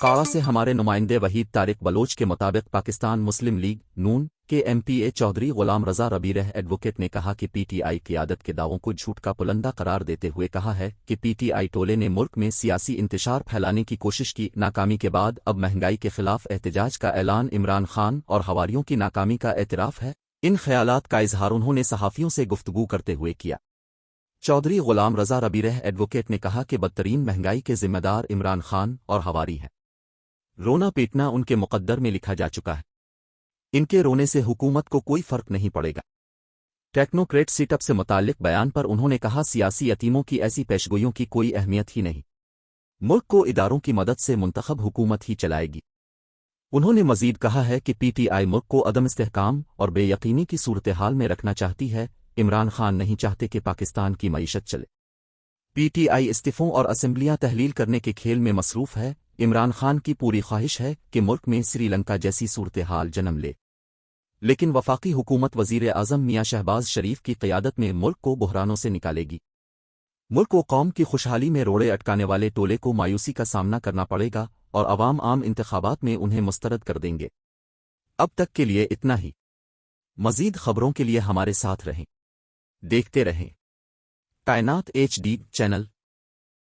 बकाड़ा से हमारे नुमाइंदे वहीद तारिक बलोच के मुताबिक पाकिस्तान मुस्लिम लीग नून के एमपीए चौधरी गुलाम रजा रबीरह एडवोकेट ने कहा कि पीटीआई क़ियादत के दावों को झूठ का पुलंदा करार देते हुए कहा है कि पीटीआई टोले ने मुल्क में सियासी इंतशार फैलाने की कोशिश की। नाकामी के बाद अब महंगाई के खिलाफ एहतजाज का ऐलान इमरान खान और हवारियों की नाकामी का एतराफ़ है। इन ख्यालात का इजहार उन्होंने सहाफ़ियों से गुफ्तगू करते हुए किया। चौधरी गुलाम रजा रबीरह एडवोकेट ने कहा कि बदतरीन महंगाई के जिम्मेदार इमरान खान और हवारी हैं। रोना पीटना उनके मुक़द्दर में लिखा जा चुका है। इनके रोने से हुकूमत को कोई फर्क नहीं पड़ेगा। टेक्नोक्रेट सीटअप से मुताल्लिक बयान पर उन्होंने कहा, सियासी यतीमों की ऐसी पेशगोइयों की कोई अहमियत ही नहीं। मुल्क को इदारों की मदद से मुंतखब हुकूमत ही चलाएगी। उन्होंने मजीद कहा है कि पीटीआई मुल्क को अदम इस्तेहकाम और बेयकीनी की सूरत हाल में रखना चाहती है। इमरान खान नहीं चाहते कि पाकिस्तान की मईशत चले। पीटीआई इस्तीफों और असेंबलियां तहलील करने के खेल में मसरूफ़ है। इमरान खान की पूरी ख्वाहिश है कि मुल्क में श्रीलंका जैसी सूरत हाल जन्म ले, लेकिन वफाकी हुकूमत वज़ीर आज़म मियां शहबाज शरीफ की क़यादत में मुल्क को बहरानों से निकालेगी। मुल्क व कौम की खुशहाली में रोड़े अटकाने वाले टोले को मायूसी का सामना करना पड़ेगा और अवाम आम इंतखाबात में उन्हें मुस्तरद कर देंगे। अब तक के लिए इतना ही। मज़ीद ख़बरों के लिए हमारे साथ रहें, देखते रहें कायनात HD चैनल।